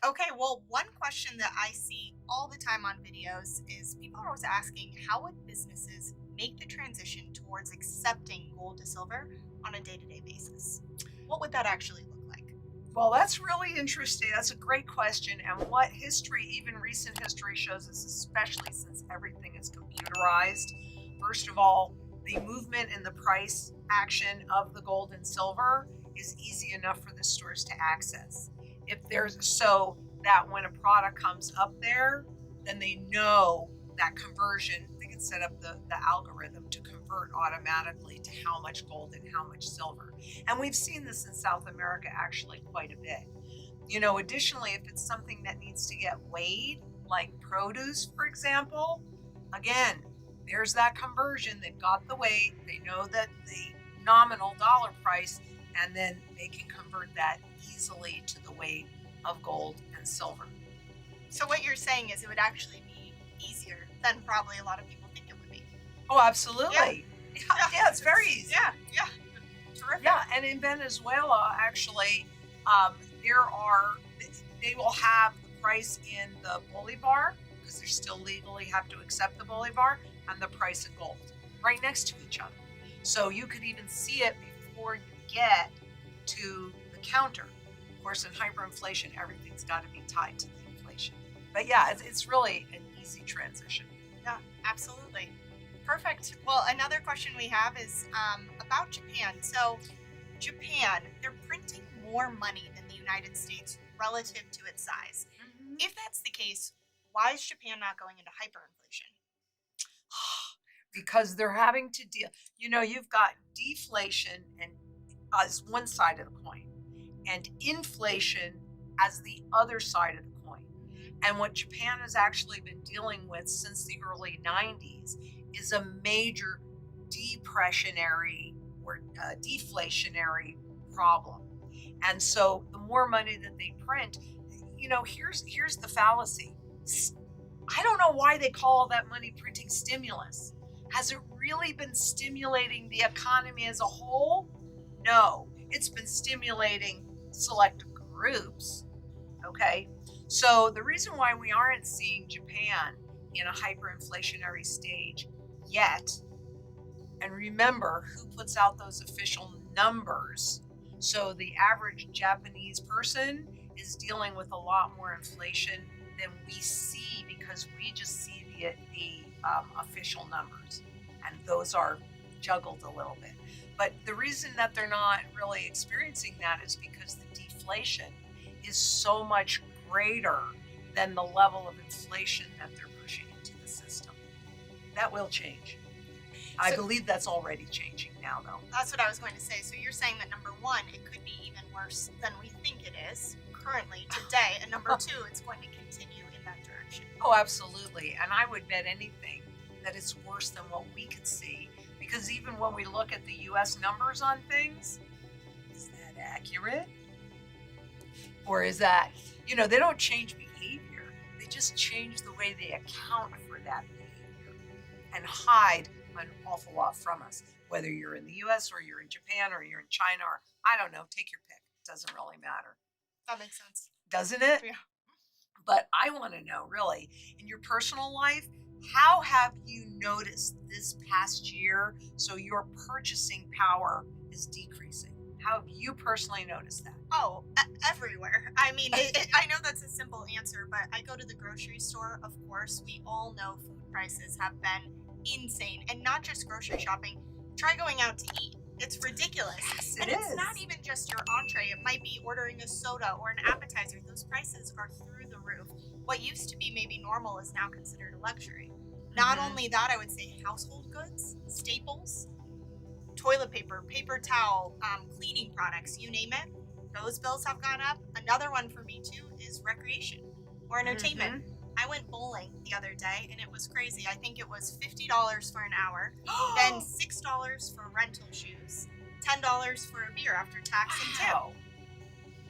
Okay, well, one question that I see all the time on videos is people are always asking how would businesses make the transition towards accepting gold to silver on a day-to-day basis? What would that actually look like? Well, that's really interesting. That's a great question. And what history, even recent history, shows us, especially since everything is computerized, first of all, the movement and the price action of the gold and silver is easy enough for the stores to access. If there's so that when a product comes up there, then they know that conversion, they can set up the algorithm to convert automatically to how much gold and how much silver. And we've seen this in South America actually quite a bit. Additionally, if it's something that needs to get weighed, like produce, for example, again, there's that conversion. They've got the weight, they know that the nominal dollar price, and then they can convert that easily to the weight of gold and silver. So what you're saying is it would actually be easier than probably a lot of people think it would be. Oh, Yeah, absolutely. Yeah, yeah, yeah, it's very easy. yeah. Terrific. Yeah, and in Venezuela, actually, um, there are they will have the price in the bolivar because they still legally have to accept the bolivar and the price of gold right next to each other. So you could even see it before you get to the counter. Of course, in hyperinflation, everything's got to be tied to the inflation. But yeah, it's really an easy transition. Yeah, absolutely. Perfect. Well, another question we have is about Japan. So, Japan, they're printing more money than the United States relative to its size. Mhm. If that's the case, why is Japan not going into hyperinflation? Because they're having to deal, you've got deflation and as one side of the coin and inflation as the other side of the coin. And what Japan has actually been dealing with since the early 90s is a major depressionary or deflationary problem. And so the more money that they print, here's the fallacy. I don't know why they call all that money printing stimulus. Has it really been stimulating the economy as a whole? No, it's been stimulating select groups. Okay. So the reason why we aren't seeing Japan in a hyperinflationary stage yet, and remember who puts out those official numbers. So the average Japanese person is dealing with a lot more inflation than we see because we just see the official numbers, and those are juggled a little bit. But the reason that they're not really experiencing that is because the deflation is so much greater than the level of inflation that they're pushing into the system. That will change. I So believe that's already changing now, though. that's what I was going to say. So you're saying that number one, it could be even worse than we think it is currently today, and number two, it's going to continue in that direction. Oh, absolutely. And I would bet anything that it's worse than what we could see. Because even when we look at the US numbers on things, is that accurate? Or is that, they don't change behavior. They just change the way they account for that behavior and hide an awful lot from us. Whether you're in the US or you're in Japan or you're in China or I don't know, take your pick. It doesn't really matter. That makes sense. Doesn't it? Yeah. But I want to know really, in your personal life, how have you noticed this past year so your purchasing power is decreasing? How have you personally noticed that? Oh, everywhere. I mean, I know that's a simple answer, but I go to the grocery store, of course. We all know food prices have been insane, and not just grocery shopping. Try going out to eat. It's ridiculous. Yes, And it it's is. not even just your entree, it might be ordering a soda or an appetizer. Those prices are through the roof. What used to be maybe normal is now considered a luxury. Not Mhm. only that, I would say household goods, staples, toilet paper, paper towel, cleaning products, you name it. Those bills have gone up. Another one for me too is recreation or entertainment. Mhm. I went bowling the other day and it was crazy. I think it was $50 for an hour, then $6 for rental shoes, $10 for a beer after tax and tip. Wow.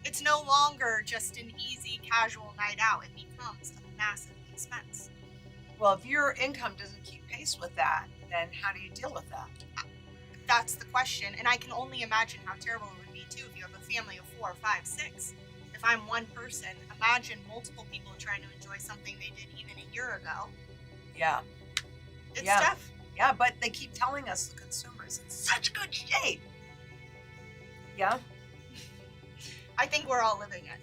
It's no longer just an easy, casual night out. It becomes a massive expense. Well, if your income doesn't keep pace with that, then how do you deal with that? That's the question. And I can only imagine how terrible it would be too if you have a family of four, five, six. If if I'm one person, imagine multiple people trying to enjoy something they did even a year ago. Yeah. It's Yeah. tough. Yeah, but they keep telling us, the consumers, in such good shape. Yeah. I think we're all living it.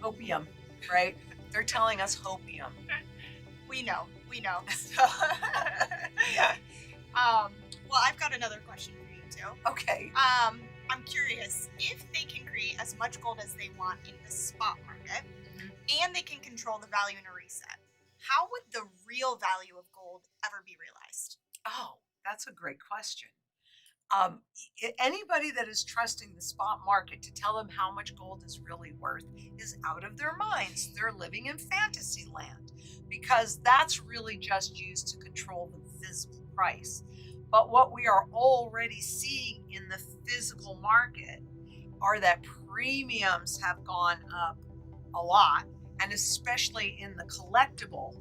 Opium, right? They're telling us hopium. We know. So, Yeah. well, I've got another question for you too. Okay. I'm curious if they can create as much gold as they want in the spot market, and they can control the value in a reset. How would the real value of gold ever be realized? Oh, that's a great question. Anybody that is trusting the spot market to tell them how much gold is really worth is out of their minds. They're living in fantasy land, because that's really just used to control the physical price. But what we are already seeing in the physical market are that premiums have gone up a lot, and especially in the collectible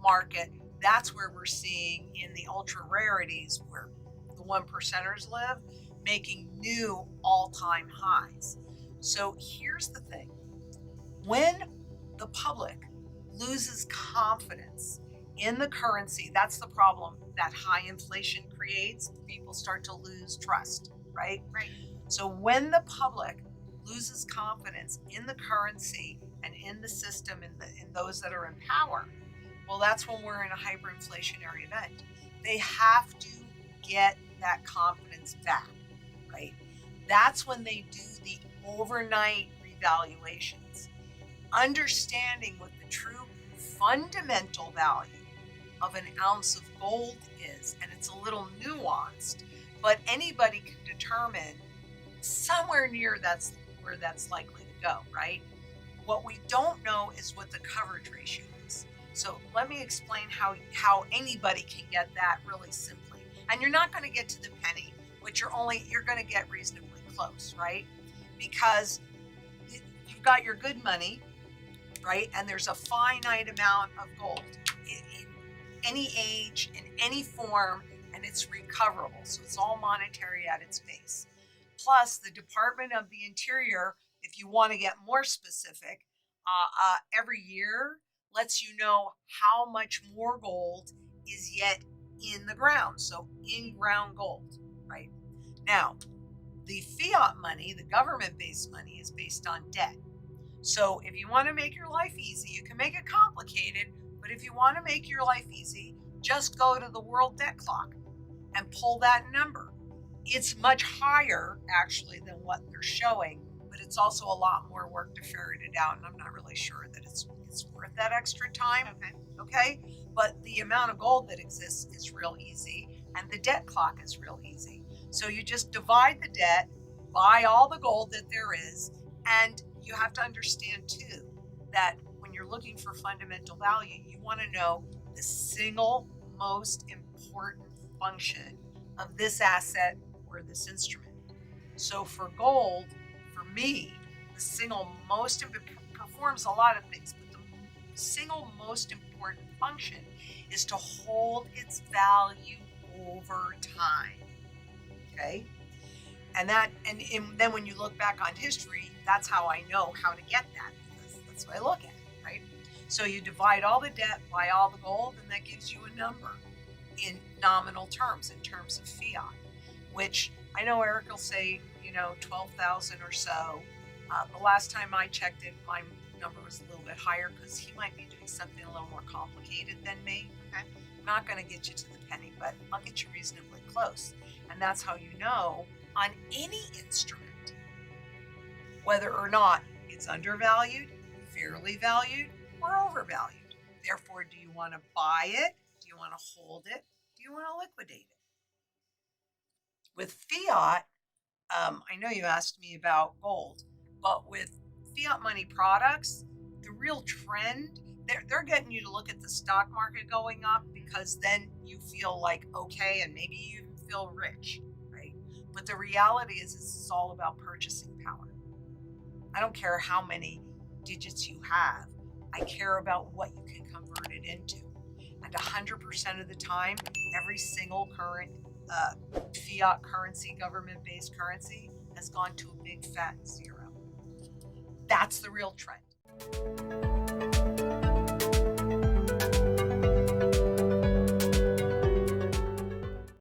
market, that's where we're seeing in the ultra rarities, where the one percenters live, making new all-time highs. So here's the thing. When the public loses confidence in the currency, that's the problem that high inflation creates. People start to lose trust, right? Right. So when the public loses confidence in the currency and in the system and in those that are in power, well, that's when we're in a hyperinflationary event. They have to get that confidence back, right? That's when they do the overnight revaluations, understanding what the true fundamental value of an ounce of gold is. And it's a little nuanced, but anybody can determine somewhere near that's where that's likely to go, right? What we don't know is what the coverage ratio is. So let me explain how anybody can get that really simply. And you're not going to get to the penny, but you're going to get reasonably close, right? Because you've got your good money, right? And there's a finite amount of gold in any age, in any form, and it's recoverable. So it's all monetary at its base. Plus, the Department of the Interior, if you want to get more specific, every year lets you know how much more gold is yet in the ground. So in-ground gold, right? Now, the fiat money, the government-based money, is based on debt. So if you want to make your life easy, you can make it complicated, but if you want to make your life easy, just go to the world debt clock and pull that number. It's much higher, actually, than what they're showing, but it's also a lot more work to ferret it out, and I'm not really sure that it's worth that extra time. Okay? But the amount of gold that exists is real easy, and the debt clock is real easy. So you just divide the debt, buy all the gold that there is, and you have to understand, too, that when you're looking for fundamental value, you want to know the single most important function of this asset or this instrument. So for gold, for me, the single most performs a lot of things, but the single most important function is to hold its value over time. Okay? And then when you look back on history, that's how I know how to get that, because that's what I look at, right? So you divide all the debt by all the gold, and that gives you a number in nominal terms, in terms of fiat, which I know Eric will say, 12,000 or so. The last time I checked it, my number was a little bit higher, because he might be doing something a little more complicated than me. Okay? I'm not going to get you to the penny, but I'll get you reasonably close. And that's how you know on any instrument whether or not it's undervalued, fairly valued, or overvalued. Therefore, do you want to buy it? Do you want to hold it? Do you want to liquidate it? With fiat, I know you asked me about gold, but with fiat money products, the real trend, they're getting you to look at the stock market going up, because then you feel like, okay, and maybe you even feel rich, right? But the reality is it's all about purchasing power. I don't care how many digits you have. I care about what you can convert it into. And 100% of the time, every single current fiat currency, government-based currency, has gone to a big fat zero. That's the real trend.